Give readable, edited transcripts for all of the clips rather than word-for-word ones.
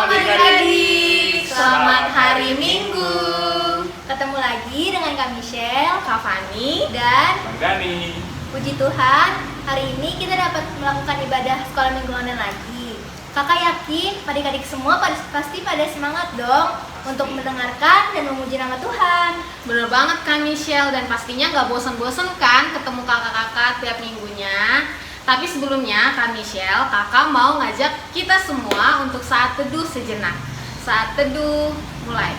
adik-adik, selamat hari Minggu. Ketemu lagi dengan Kak Michelle, Kak Fani, dan Bang Dani. puji Tuhan, hari ini kita dapat melakukan ibadah sekolah minggu online lagi. Kakak yakin adik-adik semua pasti pada semangat dong untuk mendengarkan dan memuji nama Tuhan. bener banget Kak Michelle, dan pastinya gak bosen-bosen kan ketemu kakak-kakak tiap minggunya. Tapi sebelumnya Kak Michelle, kakak mau ngajak kita semua untuk saat teduh sejenak. Saat teduh mulai.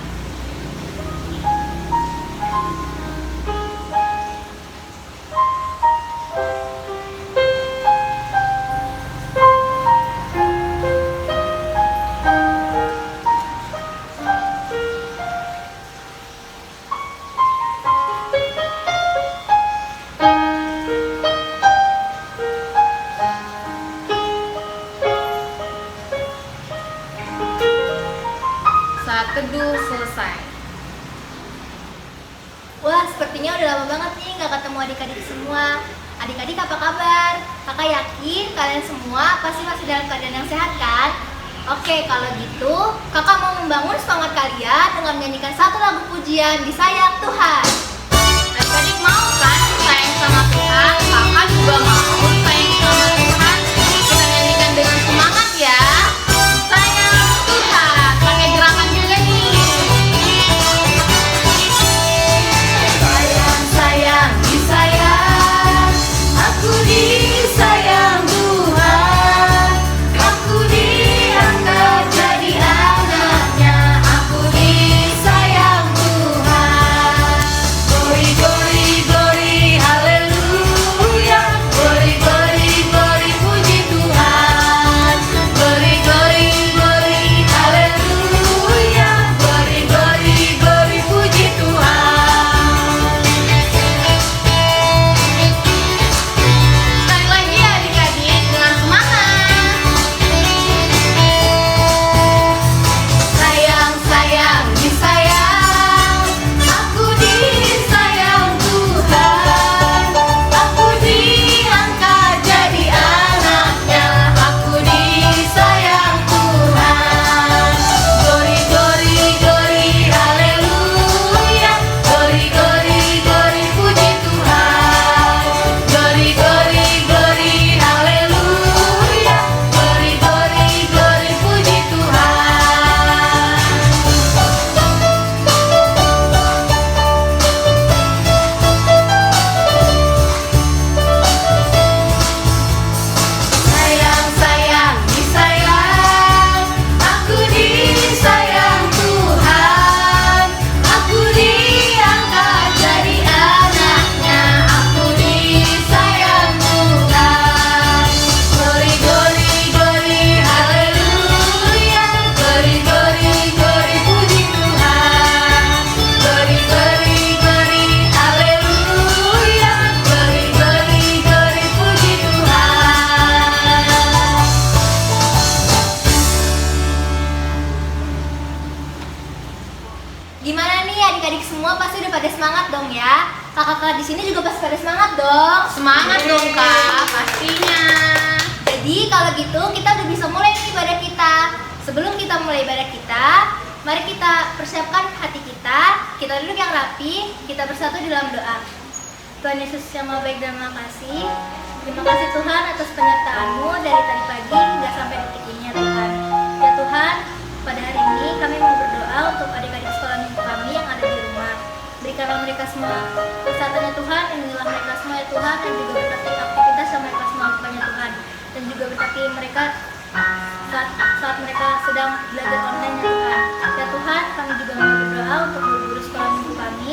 Saat teduh selesai. Wah, sepertinya udah lama banget nih gak ketemu adik-adik semua. Adik-adik apa kabar? Kakak yakin kalian semua pasti masih dalam keadaan yang sehat kan? Oke, kalau gitu kakak mau membangun semangat kalian dengan menyanyikan satu lagu pujian Disayang Tuhan. Adik-adik mau kan sayang sama Tuhan? Kakak juga mau sayang sama Tuhan. Kita nyanyikan dengan semangat ya. Sayang Tuhan, pakai gerakan juga nih. Sayang, sayang, disayang, aku disayang Tuhan. Aku diangkat jadi anaknya, aku disayang Tuhan. Glory, glory, glory, haleluya. Glory, glory, glory, puji Tuhan. Glory, glory, glory, haleluya. Glory, glory, glory, puji Tuhan. Sekali lagi ya adik-adik dengan semangat. Sayang, sayang, disayang, aku disayang Tuhan. Aku diangkat jadi anaknya, aku disayang Tuhan. Glory, glory, glory, haleluya. Glory, glory, glory, puji Tuhan. Glory, glory, glory, haleluya. Glory, glory, glory, puji Tuhan. Sayang, sayang, disayang, aku disayang Tuhan. Aku diangkat jadi anaknya, aku disayang Tuhan. Glory, glory, glory, haleluya. Glory, glory, glory, puji Tuhan. Glory, glory, glory, haleluya. Glory, glory, glory, puji Tuhan. Gimana nih adik-adik semua, pasti udah pada semangat dong ya? Kakak-kakak di sini juga pasti pada semangat dong. Semangat dong Kak, pastinya. Jadi kalau gitu kita udah bisa mulai nih ibadah kita. Sebelum kita mulai ibadah kita, mari kita persiapkan hati kita. Kita duduk yang rapi, kita bersatu di dalam doa. Tuhan Yesus yang Maha Baik dan Maha Kasih, terima kasih Tuhan atas penyertaan-Mu dari tadi pagi hingga sampai detik ini ya Tuhan. Ya Tuhan, pada hari ini kami mau berdoa untuk adik-adik sekolah minggu kami yang ada di rumah. Berikanlah mereka semua kesehatannya Tuhan, lindungilah mereka semua ya Tuhan, dan juga berkati aktivitas yang mereka semua lakukan ya Tuhan. Dan juga berkati mereka saat mereka sedang belajar online ya Tuhan. Ya Tuhan, kami juga mau berdoa untuk guru-guru sekolah minggu kami.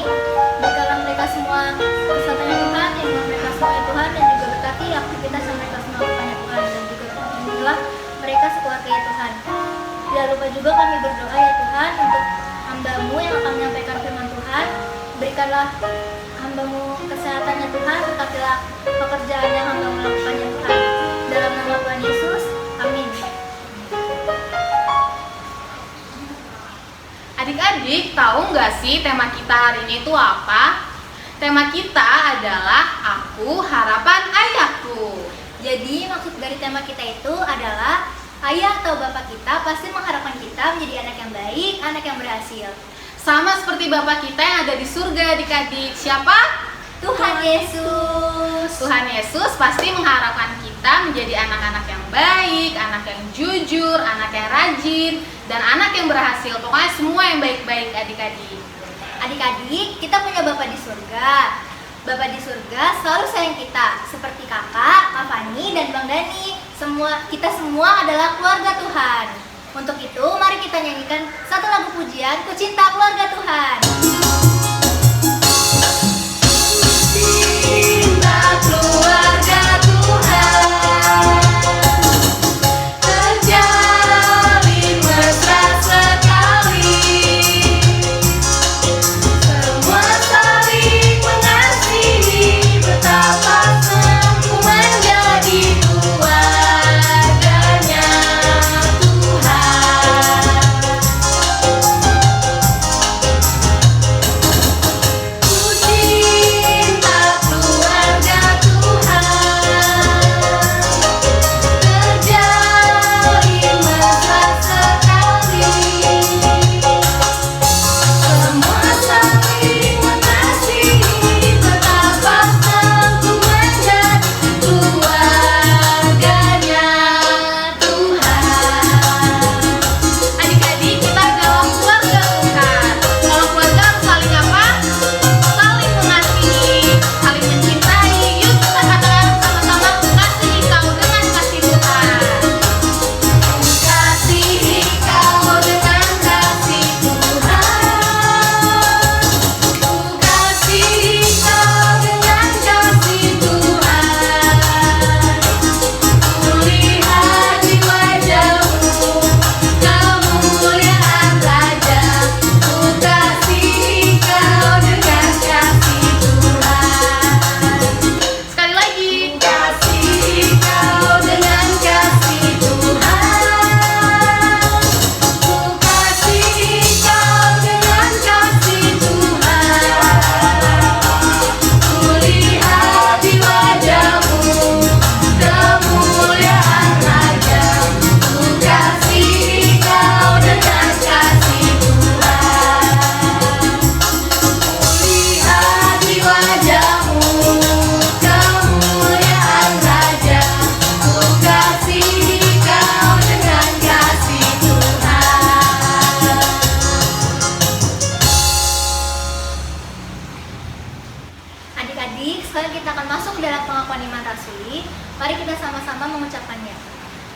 Berikanlah mereka semua kesehatannya Tuhan, lindungilah mereka semua ya Tuhan, dan juga berkati aktivitas yang mereka semua lakukan ya Tuhan. Dan juga lindungilah mereka sekeluarga ya Tuhan. Tidak lupa juga kami berdoa ya Tuhan untuk hamba-Mu yang akan menyampaikan firman Tuhan. Berikanlah hamba-Mu kesehatannya Tuhan, berkatilah pekerjaan yang hamba-Mu lakukan ya Tuhan. Dalam nama Tuhan Yesus, amin. Adik-adik tahu nggak sih tema kita hari ini itu apa? Tema kita adalah Aku Harapan Ayahku. Jadi maksud dari tema kita itu adalah Ayah atau bapak kita pasti mengharapkan kita menjadi anak yang baik, anak yang berhasil. Sama seperti Bapak kita yang ada di surga adik-adik. Siapa? Tuhan Yesus. Tuhan Yesus pasti mengharapkan kita menjadi anak-anak yang baik, anak yang jujur, anak yang rajin, dan anak yang berhasil. Pokoknya semua yang baik-baik adik-adik. Adik-adik, kita punya Bapak di surga. Bapak di surga selalu sayang kita, seperti kakak, Kak Fani, dan Bang Dani. Kita semua adalah keluarga Tuhan. Untuk itu, mari kita nyanyikan satu lagu pujian, Ku Cinta Keluarga Tuhan. Cinta keluarga Tuhan, terjalin mesra sekali. Semua saling mengasihi, betapa senang menjadi keluarganya Tuhan. Ku cinta keluarga Tuhan, terjalin mesra sekali. Semua saling mengasihi, betapa senang menjadi keluarganya Tuhan. Adik-adik, kita dalam keluarga Tuhan. Kalau keluarga harus saling apa? Saling mengasihi, saling mencintai. Yuk kita katakan sama-sama, ku kasihi kau dengan kasih Tuhan. Ku kasihi kau dengan kasih Tuhan. Ku kasihi kau dengan kasih Tuhan. Kulihat di wajahmu kemuliaan Raja. Ku kasihi kau dengan kasih Tuhan. Sekali lagi. Ku kasihi kau dengan kasih Tuhan. Ku kasihi kau dengan kasih Tuhan. Kulihat di wajahmu kemuliaan Raja. Ku kasihi kau dengan kasih Tuhan. Kulihat di wajahmu kemuliaan Raja. Ku kasihi kau dengan kasih Tuhan. Adik-adik, sekarang kita akan masuk ke dalam pengakuan iman rasuli. Mari kita sama-sama mengucapkannya.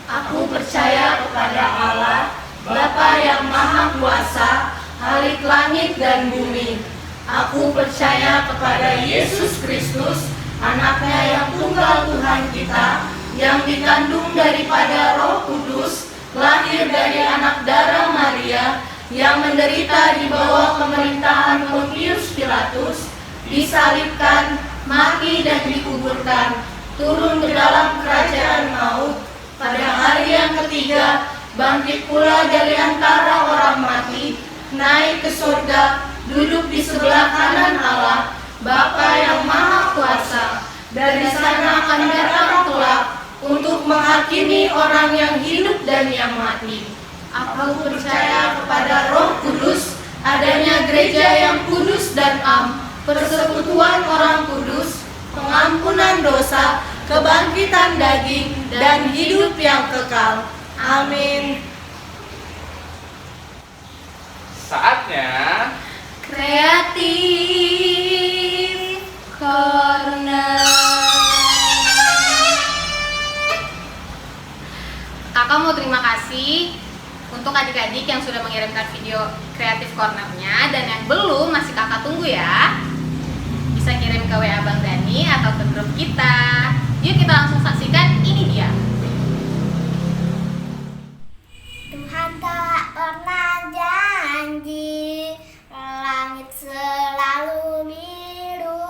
Aku percaya kepada Allah, Bapa yang Maha Kuasa, Khalik langit dan bumi. Aku percaya kepada Yesus Kristus, anaknya yang tunggal Tuhan kita, yang dikandung daripada Roh Kudus, lahir dari anak darah Maria, yang menderita di bawah pemerintahan Pontius Pilatus, disalibkan, mati dan dikuburkan, turun ke dalam kerajaan maut, pada hari yang ketiga bangkit pula dari antara orang mati, naik ke surga, duduk di sebelah kanan Allah, Bapa yang Maha Kuasa. Dari sana akan datang kelak untuk menghakimi orang yang hidup dan yang mati. Aku percaya kepada Roh Kudus, adanya gereja yang kudus dan am, persekutuan orang kudus, pengampunan dosa, kebangkitan daging, dan hidup yang kekal. Amin. Saatnya Kreatif Corner. Kakak mau terima kasih untuk adik-adik yang sudah mengirimkan video kreatif cornernya, dan yang belum masih kakak tunggu ya. Bisa kirim ke WA Bang Dani atau ke grup kita. Yuk kita langsung saksikan, ini dia. Tuhan tak pernah janji langit selalu biru,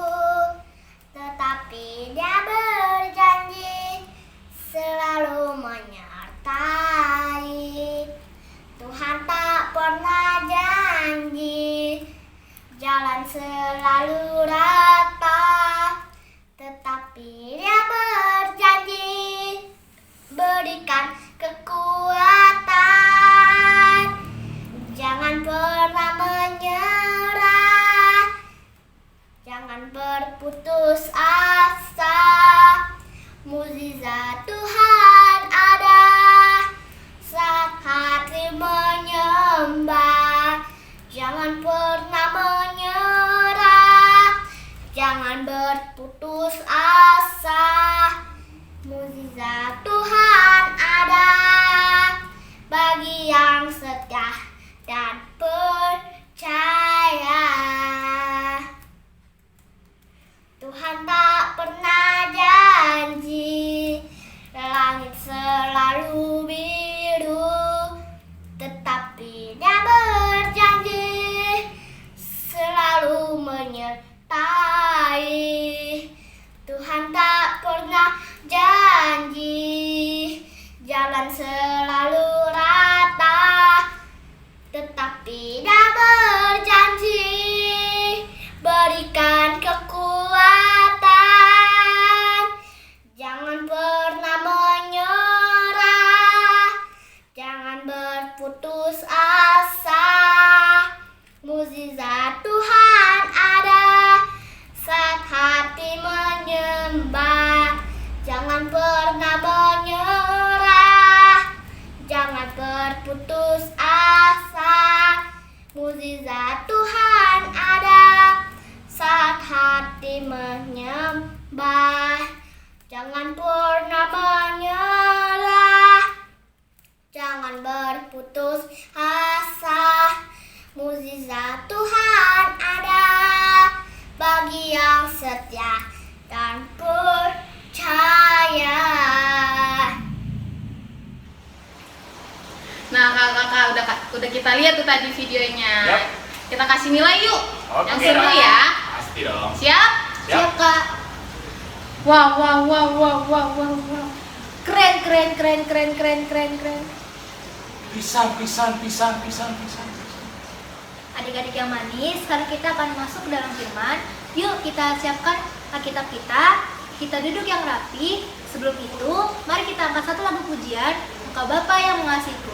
tetapi Dia berjanji selalu menyertai. Tuhan tak pernah janji jalan selalu rata, tetapi Dia berjanji berikan kekuatan Jangan pernah menyerah, jangan berputus asa. Mukjizat Tuhan ada bagi yang setia dan percaya. Tuhan tak pernah janji langit selalu biru, tetapi Dia berjanji selalu menyertai. Tuhan tak pernah janji jalan selalu rata, tetapi Dia berjanji berikan kekuatan. Jangan pernah menyerah, jangan berputus asa. Mukjizat Tuhan ada saat hati menyembah. Jangan pernah menyerah, jangan berputus asa. Mukjizat Tuhan ada saat hati menyembah. Jangan pernah menyerah, jangan berputus asa. Mukjizat Tuhan ada bagi yang setia dan percaya. Nah, kakak udah kita lihat tuh tadi videonya. Yap. Kita kasih nilai yuk. Oke, Yang seru Kak. ya. Pasti dong. Siap? Siap. Kak. Wow. Keren. Pisang. Adik-adik yang manis, sekarang kita akan masuk ke dalam firman. Yuk kita siapkan Alkitab kita. Kita duduk yang rapi. Sebelum itu, mari kita angkat satu lagu pujian. Engkau Bapa yang mengasihiku.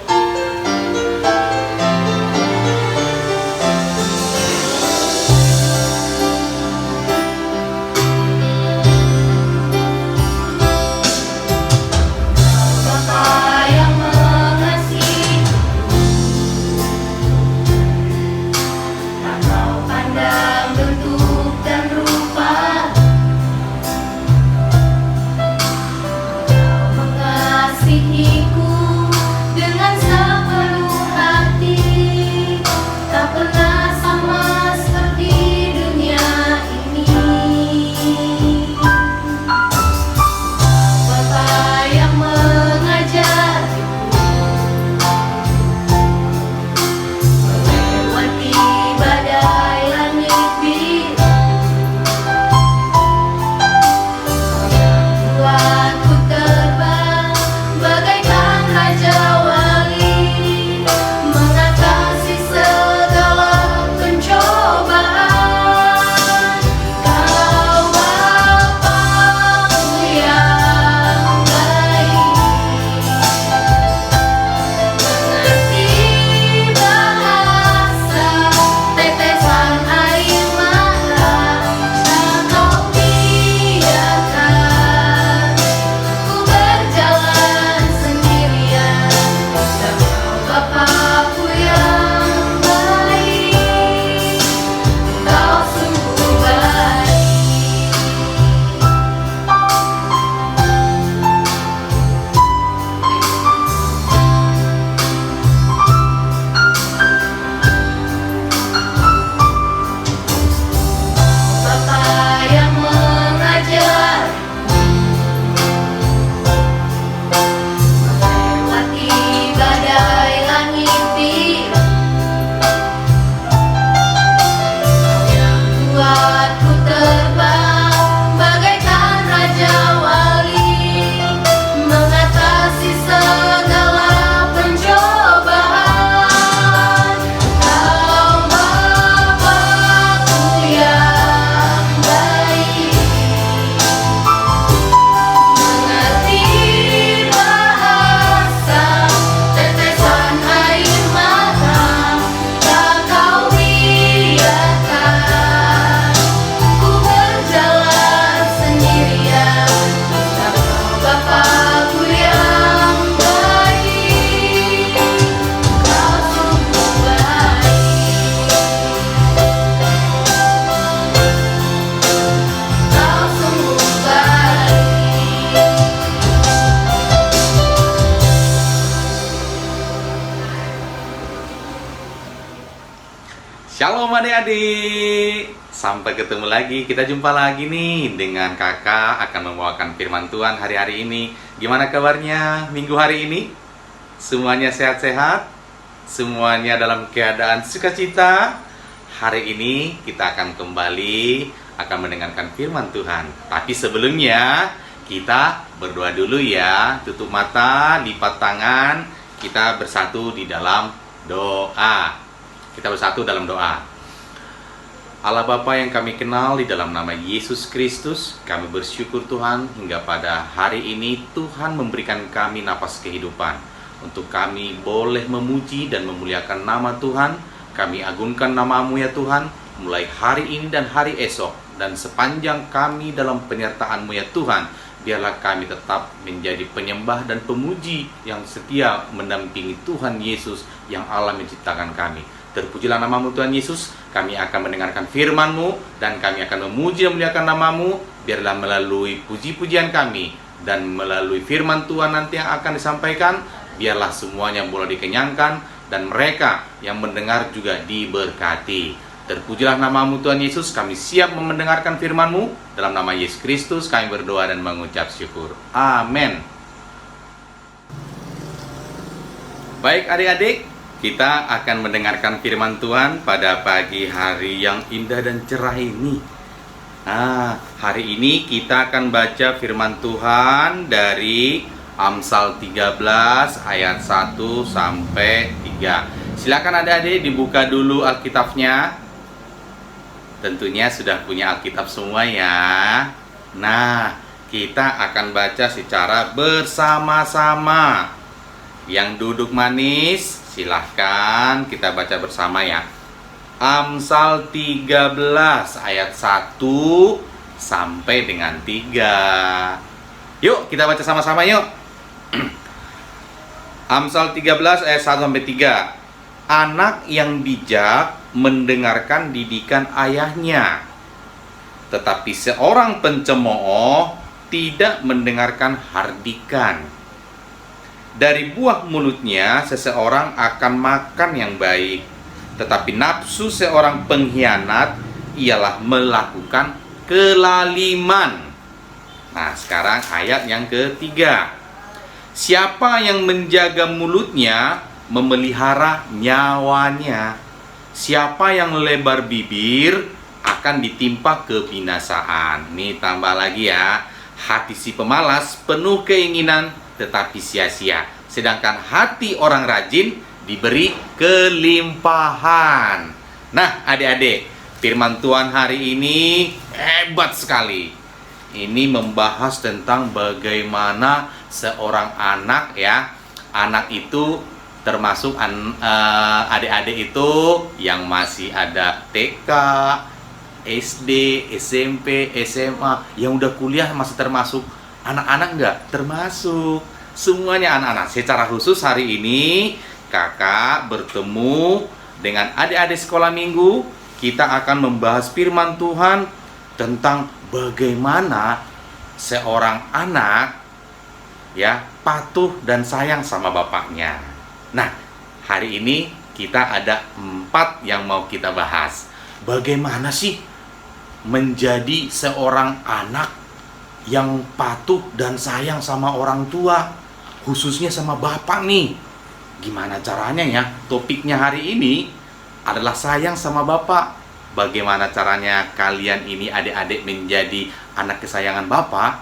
Mengasihiku dengan sepenuh hati. Shalom adik-adik. Sampai ketemu lagi. Kita jumpa lagi nih dengan kakak akan membawakan firman Tuhan hari-hari ini. Gimana kabarnya minggu hari ini? Semuanya sehat-sehat? Semuanya dalam keadaan sukacita? Hari ini kita akan kembali mendengarkan firman Tuhan. Tapi sebelumnya kita berdoa dulu ya. Tutup mata, lipat tangan. Kita bersatu di dalam doa. Kita bersatu dalam doa. Allah Bapa yang kami kenal, di dalam nama Yesus Kristus, kami bersyukur Tuhan hingga pada hari ini Tuhan memberikan kami napas kehidupan untuk kami boleh memuji dan memuliakan nama Tuhan. Kami agungkan nama-Mu ya Tuhan, mulai hari ini dan hari esok, dan sepanjang kami dalam penyertaan-Mu ya Tuhan. Biarlah kami tetap menjadi penyembah dan pemuji yang setia mendampingi Tuhan Yesus yang Allah menciptakan kami. Terpujilah nama-Mu Tuhan Yesus. Kami akan mendengarkan firman-Mu dan kami akan memuji dan memuliakan nama-Mu. Biarlah melalui puji-pujian kami dan melalui firman Tuhan nanti yang akan disampaikan, biarlah semuanya boleh dikenyangkan dan mereka yang mendengar juga diberkati. Terpujilah nama-Mu Tuhan Yesus. Kami siap mendengarkan firman-Mu. Dalam nama Yesus Kristus kami berdoa dan mengucap syukur. Amin. Baik adik-adik, kita akan mendengarkan firman Tuhan pada pagi hari yang indah dan cerah ini. Hari ini kita akan baca firman Tuhan dari Amsal 13 ayat 1 sampai 3. Silakan adik-adik dibuka dulu Alkitabnya. Tentunya sudah punya Alkitab semua ya. Nah, kita akan baca secara bersama-sama. Yang duduk manis, silahkan kita baca bersama ya. Amsal 13 ayat 1 sampai dengan 3. Yuk kita baca sama-sama yuk. Amsal 13 ayat 1 sampai 3. Anak yang bijak mendengarkan didikan ayahnya, tetapi seorang pencemooh tidak mendengarkan hardikan. Dari buah mulutnya seseorang akan makan yang baik, tetapi nafsu seorang pengkhianat ialah melakukan kelaliman. Nah, sekarang ayat yang ketiga. Siapa yang menjaga mulutnya memelihara nyawanya. Siapa yang lebar bibir akan ditimpa kebinasaan. Nih tambah lagi ya. Hati si pemalas penuh keinginan tetapi sia-sia, sedangkan hati orang rajin diberi kelimpahan. Nah adik-adik, firman Tuhan hari ini hebat sekali. Ini membahas tentang bagaimana seorang anak ya. Anak itu termasuk adik-adik itu yang masih ada TK, SD, SMP, SMA. Yang udah kuliah masih termasuk anak-anak enggak? Termasuk. Semuanya anak-anak. Secara khusus hari ini kakak bertemu dengan adik-adik sekolah minggu. Kita akan membahas firman Tuhan tentang bagaimana seorang anak ya patuh dan sayang sama bapaknya. Nah, hari ini kita ada 4 yang mau kita bahas. Bagaimana sih menjadi seorang anak yang patuh dan sayang sama orang tua, khususnya sama bapak nih. Gimana caranya ya? Topiknya hari ini adalah sayang sama bapak. Bagaimana caranya kalian ini adik-adik menjadi anak kesayangan bapak?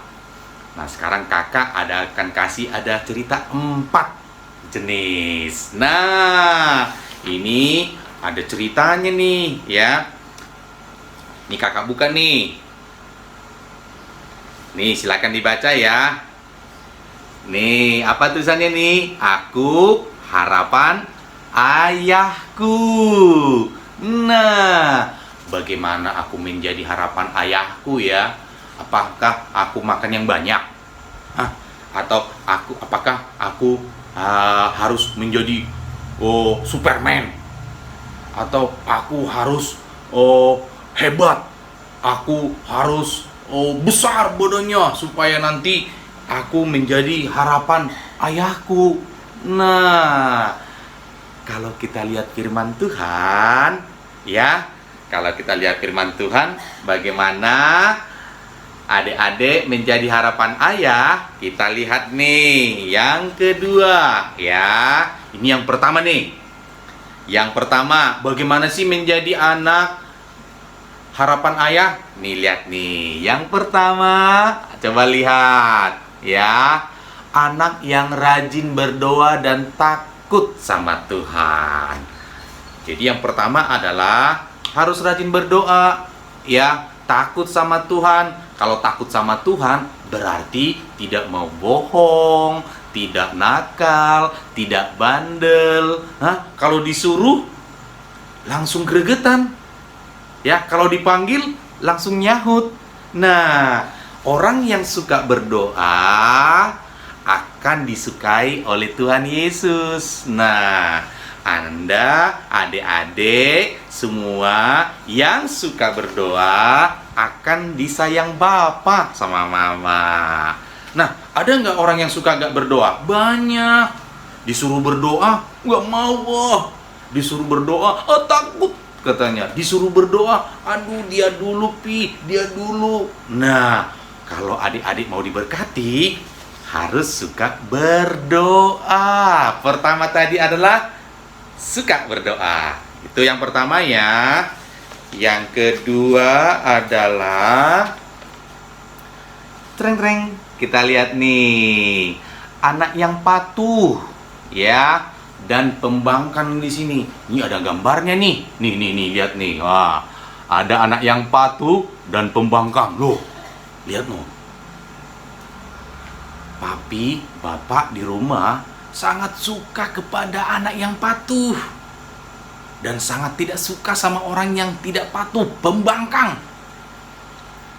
Nah, sekarang kakak akan kasih cerita 4 jenis. Nah, ini ada ceritanya nih ya. Ini kakak buka nih. Nih, silakan dibaca ya. Nih, apa tulisannya nih? Aku harapan ayahku. Nah, bagaimana aku menjadi harapan ayahku ya? Apakah aku makan yang banyak? Atau apakah aku harus menjadi Superman? Atau aku harus hebat? Aku harus besar badannya supaya nanti aku menjadi harapan ayahku. Nah, kalau kita lihat firman Tuhan Ya, kalau kita lihat firman Tuhan, bagaimana adik-adik menjadi harapan ayah, kita lihat nih yang kedua ya. Ini yang pertama nih. Yang pertama, bagaimana sih menjadi anak harapan ayah? Nih lihat nih. Yang pertama, coba lihat ya. Anak yang rajin berdoa dan takut sama Tuhan. Jadi yang pertama adalah harus rajin berdoa ya, takut sama Tuhan. Kalau takut sama Tuhan berarti tidak mau bohong, tidak nakal, tidak bandel. Kalau disuruh langsung gregetan. Ya, kalau dipanggil langsung nyahut. Nah, orang yang suka berdoa akan disukai oleh Tuhan Yesus. Nah, Anda, adik-adik, semua yang suka berdoa akan disayang Bapa sama Mama. Nah, ada nggak orang yang suka nggak berdoa? Banyak. Disuruh berdoa, nggak mau, wah. Disuruh berdoa, takut katanya. Disuruh berdoa, aduh dia dulu, dia dulu. Nah, kalau adik-adik mau diberkati, harus suka berdoa. Pertama tadi adalah suka berdoa. Itu yang pertama ya. Yang kedua adalah treng-treng. Kita lihat nih, anak yang patuh ya dan pembangkang di sini. Ini ada gambarnya nih. Nih lihat nih. Wah, ada anak yang patuh dan pembangkang. Loh, lihat loh. Papi, bapak di rumah sangat suka kepada anak yang patuh dan sangat tidak suka sama orang yang tidak patuh, pembangkang.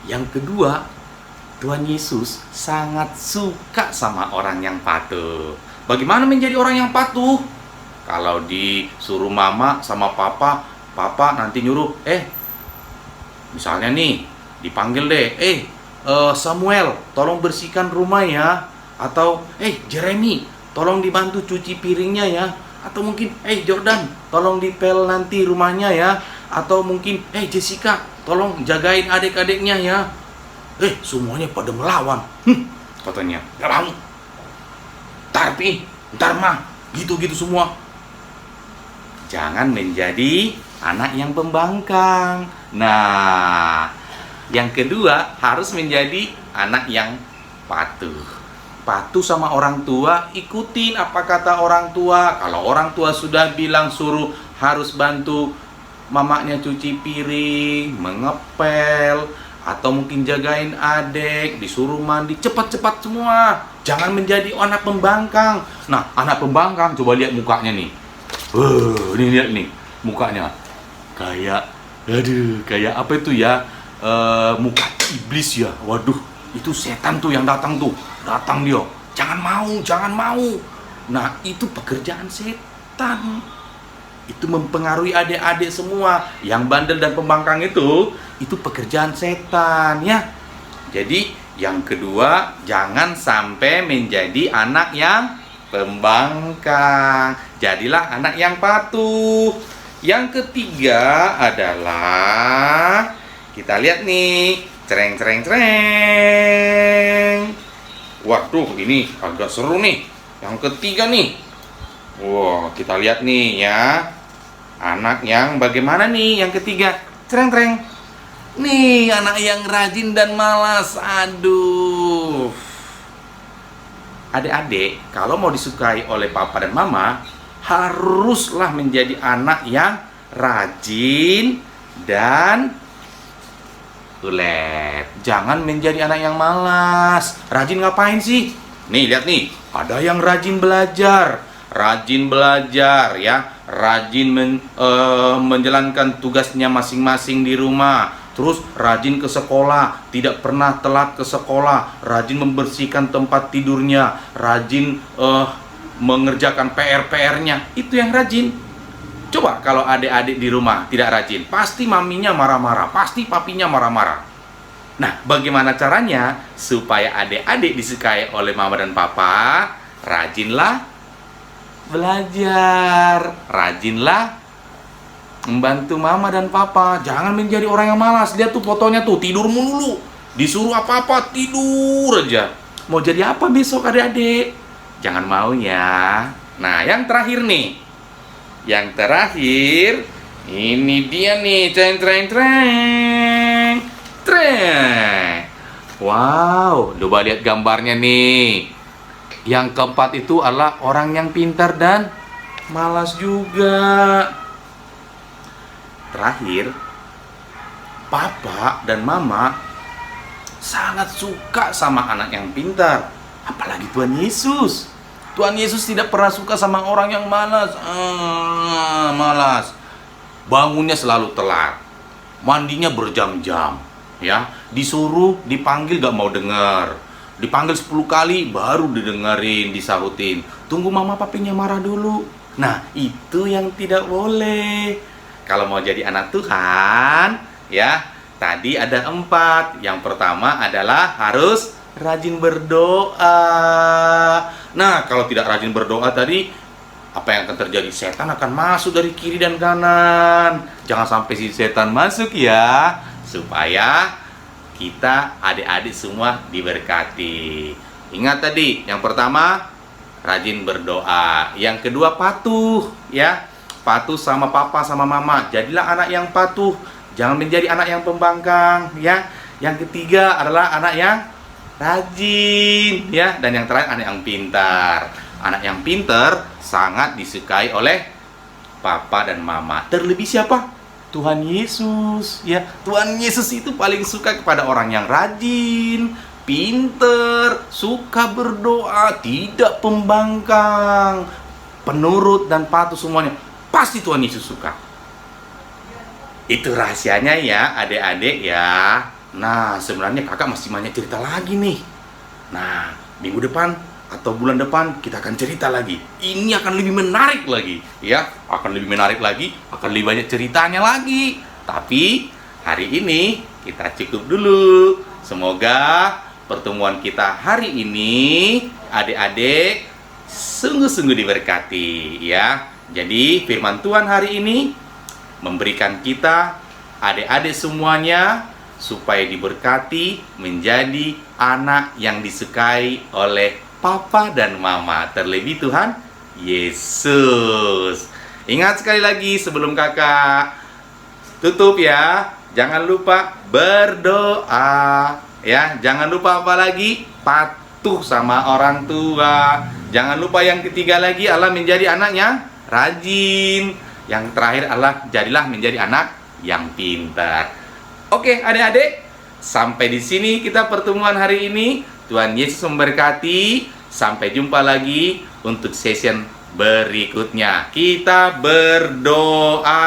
Yang kedua, Tuhan Yesus sangat suka sama orang yang patuh. Bagaimana menjadi orang yang patuh? Kalau disuruh mama sama papa nanti nyuruh, misalnya nih, dipanggil deh, Samuel, tolong bersihkan rumah ya. Atau, Jeremy, tolong dibantu cuci piringnya ya. Atau mungkin, Jordan, tolong dipel nanti rumahnya ya. Atau mungkin, Jessica, tolong jagain adik-adiknya ya. Semuanya pada melawan. Katanya, gak mau. Ntar mah, gitu-gitu semua. Jangan menjadi anak yang pembangkang. Nah, yang kedua harus menjadi anak yang patuh. Patuh sama orang tua, ikutin apa kata orang tua. Kalau orang tua sudah bilang suruh harus bantu mamanya cuci piring, mengepel, atau mungkin jagain adik, disuruh mandi, cepat-cepat semua. Jangan menjadi anak pembangkang. Nah, anak pembangkang, coba lihat mukanya nih. Ini lihat nih mukanya. Kayak apa itu ya? Muka iblis ya. Waduh, itu setan tuh yang datang tuh. Datang dia. Jangan mau. Nah, itu pekerjaan setan. Itu mempengaruhi adik-adik semua. Yang bandel dan pembangkang itu pekerjaan setan ya. Jadi, yang kedua, jangan sampai menjadi anak yang pembangkang. Jadilah anak yang patuh. Yang ketiga adalah kita lihat nih, cereng. Waduh, ini agak seru nih. Yang ketiga nih. Wah, kita lihat nih ya. Anak yang bagaimana nih yang ketiga? Cereng. Nih, anak yang rajin dan malas. Aduh. Adik-adik, kalau mau disukai oleh papa dan mama, haruslah menjadi anak yang rajin dan ulet. Jangan menjadi anak yang malas. Rajin ngapain sih? Nih, lihat nih. Ada yang rajin belajar ya. Rajin menjalankan tugasnya masing-masing di rumah. Terus rajin ke sekolah, tidak pernah telat ke sekolah. Rajin membersihkan tempat tidurnya. Rajin mengerjakan PR-nya. Itu yang rajin. Coba kalau adik-adik di rumah tidak rajin, pasti maminya marah-marah, pasti papinya marah-marah. Nah, bagaimana caranya supaya adik-adik disukai oleh mama dan papa? Rajinlah belajar, rajinlah membantu mama dan papa. Jangan menjadi orang yang malas. Lihat tuh fotonya tuh, tidur mulu. Disuruh apa-apa, tidur aja. Mau jadi apa besok adik-adik? Jangan mau ya. Nah, yang terakhir nih. Yang terakhir, ini dia nih. Treng. Wow, coba lihat gambarnya nih. Yang keempat itu adalah orang yang pintar dan malas juga. Terakhir, papa dan mama sangat suka sama anak yang pintar. Apalagi Tuhan Yesus. Tuhan Yesus tidak pernah suka sama orang yang malas. Malas. Bangunnya selalu telat. Mandinya berjam-jam. Ya, disuruh, dipanggil gak mau dengar. Dipanggil 10 kali baru didengerin, disahutin. Tunggu mama papinya marah dulu. Nah, itu yang tidak boleh. Kalau mau jadi anak Tuhan, ya, tadi ada 4. Yang pertama adalah harus rajin berdoa. Nah, kalau tidak rajin berdoa tadi, apa yang akan terjadi? Setan akan masuk dari kiri dan kanan. Jangan sampai si setan masuk ya. Supaya kita adik-adik semua diberkati. Ingat tadi, yang pertama rajin berdoa. Yang kedua patuh, ya. Patuh sama papa sama mama. Jadilah anak yang patuh. Jangan menjadi anak yang pembangkang, ya. Yang ketiga adalah anak yang rajin, ya. Dan yang terakhir anak yang pintar. Anak yang pintar sangat disukai oleh papa dan mama. Terlebih siapa? Tuhan Yesus, ya. Tuhan Yesus itu paling suka kepada orang yang rajin, pinter, suka berdoa, tidak pembangkang, penurut dan patuh semuanya. Pasti Tuhan Yesus suka. Itu rahasianya ya, adik-adik ya. Nah, sebenarnya kakak masih banyak cerita lagi nih. Nah, minggu depan atau bulan depan kita akan cerita lagi. Ini akan lebih menarik lagi, ya. Akan lebih menarik lagi, akan lebih banyak ceritanya lagi. Tapi hari ini kita cukup dulu. Semoga pertemuan kita hari ini adik-adik sungguh-sungguh diberkati, ya. Jadi firman Tuhan hari ini memberikan kita adik-adik semuanya supaya diberkati menjadi anak yang disukai oleh papa dan mama, terlebih Tuhan Yesus. Ingat sekali lagi sebelum kakak tutup ya, jangan lupa berdoa ya. Jangan lupa apa lagi? Patuh sama orang tua. Jangan lupa yang ketiga lagi adalah menjadi anak yang rajin. Yang terakhir adalah jadilah menjadi anak yang pintar. Oke, adik-adik, sampai di sini kita pertemuan hari ini. Tuhan Yesus memberkati. Sampai jumpa lagi untuk session berikutnya. Kita berdoa.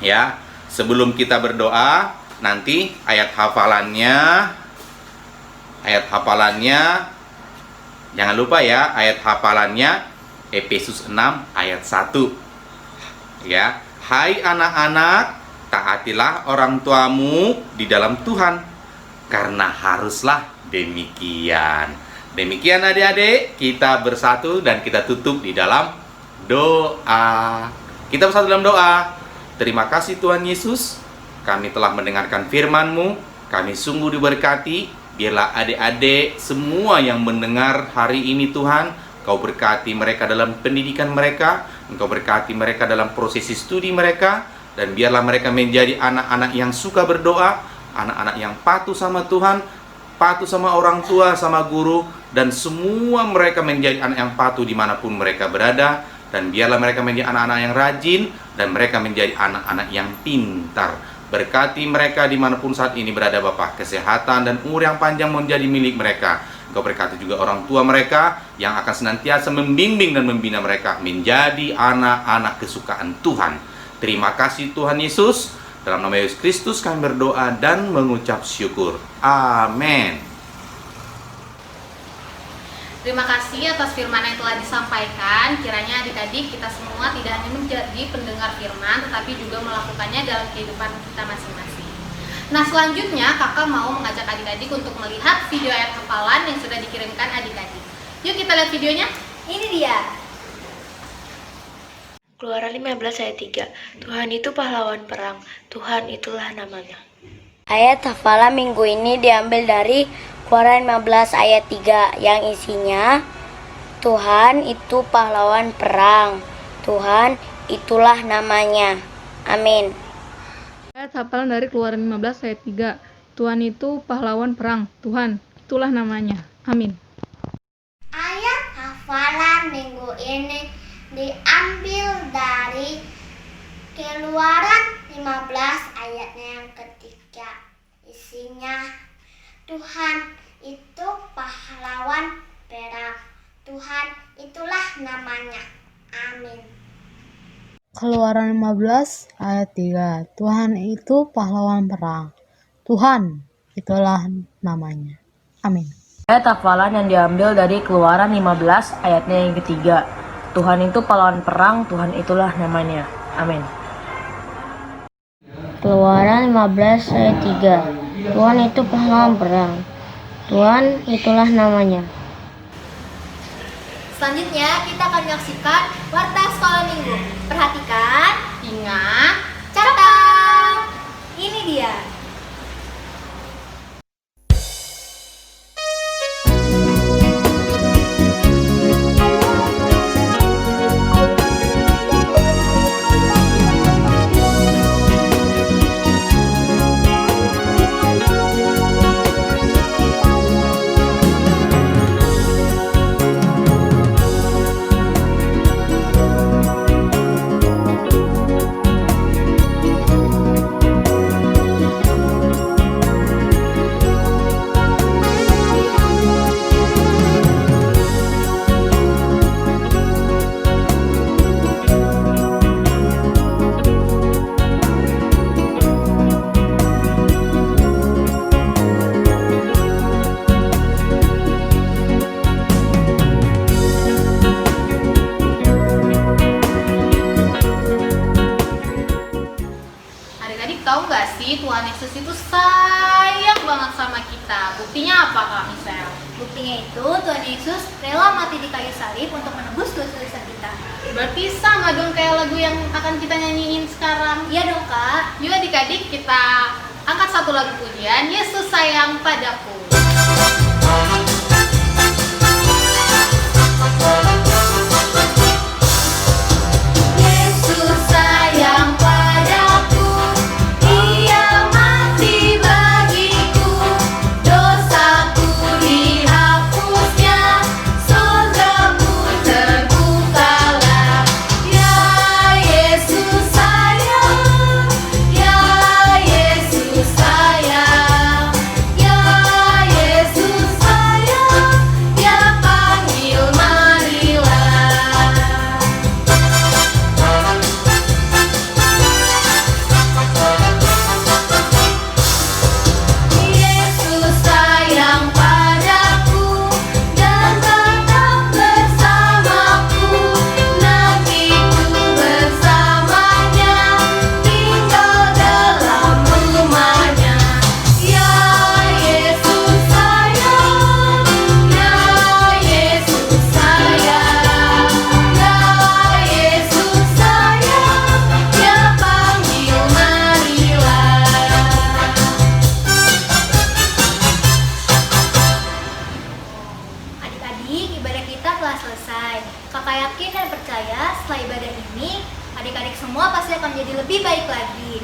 Ya, sebelum kita berdoa, nanti ayat hafalannya jangan lupa ya, ayat hafalannya Efesus 6 ayat 1. Ya, hai anak-anak, taatilah orang tuamu di dalam Tuhan, karena haruslah demikian. Demikian adik-adik, kita bersatu dan kita tutup di dalam doa. Kita bersatu dalam doa. Terima kasih Tuhan Yesus, kami telah mendengarkan firman-Mu. Kami sungguh diberkati. Biarlah adik-adik semua yang mendengar hari ini Tuhan, Kau berkati mereka dalam pendidikan mereka, Engkau berkati mereka dalam prosesi studi mereka, dan biarlah mereka menjadi anak-anak yang suka berdoa, anak-anak yang patuh sama Tuhan, patuh sama orang tua, sama guru, dan semua mereka menjadi anak yang patuh dimanapun mereka berada. Dan biarlah mereka menjadi anak-anak yang rajin, dan mereka menjadi anak-anak yang pintar. Berkati mereka dimanapun saat ini berada Bapa. Kesehatan dan umur yang panjang menjadi milik mereka. Engkau berkati juga orang tua mereka yang akan senantiasa membimbing dan membina mereka menjadi anak-anak kesukaan Tuhan. Terima kasih Tuhan Yesus. Dalam nama Yesus Kristus kami berdoa dan mengucap syukur. Amin. Terima kasih atas firman yang telah disampaikan. Kiranya adik-adik kita semua tidak hanya menjadi pendengar firman, tetapi juga melakukannya dalam kehidupan kita masing-masing. Nah, selanjutnya kakak mau mengajak adik-adik untuk melihat video ayat hafalan yang sudah dikirimkan adik-adik. Yuk kita lihat videonya. Ini dia. Keluaran 15 ayat 3. Tuhan itu pahlawan perang, Tuhan itulah namanya. Ayat hafalan minggu ini diambil dari Keluaran 15 ayat 3 yang isinya Tuhan itu pahlawan perang, Tuhan itulah namanya. Amin. Ayat hafalan dari Keluaran 15 ayat 3. Tuhan itu pahlawan perang, Tuhan itulah namanya. Amin. Ayat hafalan minggu ini diambil dari Keluaran 15 ayatnya yang ketiga. Isinya Tuhan itu pahlawan perang, Tuhan itulah namanya. Amin. Keluaran 15 ayat 3. Tuhan itu pahlawan perang, Tuhan itulah namanya. Amin. Ayat hafalan yang diambil dari Keluaran 15 ayatnya yang ketiga. Tuhan itu pahlawan perang, Tuhan itulah namanya. Amin. Keluaran 15 ayat 3. Tuhan itu pahlawan perang, Tuhan itulah namanya. Selanjutnya kita akan menyaksikan Warta Sekolah Minggu. Perhatikan, Ingat, catat. Ini dia. adik-adik tahu nggak sih Tuhan Yesus itu sayang banget sama kita? Buktinya apa Kak Michelle? Buktinya itu Tuhan Yesus rela mati di kayu salib untuk menebus dosa-dosa kita. Berarti sama dong kayak lagu yang akan kita nyanyiin sekarang. Iya dong Kak. Yuk adik-adik kita angkat satu lagu pujian, Yesus sayang padaku. Yesus sayang padaku, Dia mati bagiku, dosaku dihapusnya, surgaku terbukalah. Ya Yesus sayang, ya Yesus sayang, ya Yesus sayang, Dia panggil marilah. Yesus sayang padaku dan tetap bersamaku, nantiku bersamanya, tinggal dalam rumahnya. Ya Yesus sayang, ya Yesus sayang, ya Yesus sayang, Dia panggil marilah. Adik-adik, ibadah kita telah selesai. Kakak yakin dan percaya setelah ibadah ini, adik-adik semua pasti akan jadi lebih baik lagi.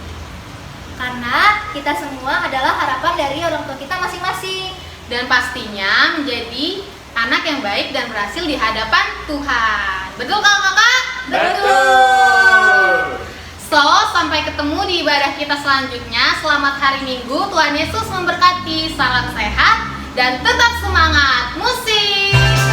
Karena kita semua adalah harapan dari orang tua kita masing-masing. Dan pastinya menjadi anak yang baik dan berhasil di hadapan Tuhan. Betul kakak? Betul. So, sampai ketemu di ibadah kita selanjutnya. Selamat hari Minggu, Tuhan Yesus memberkati. Salam sehat dan tetap semangat. Musik!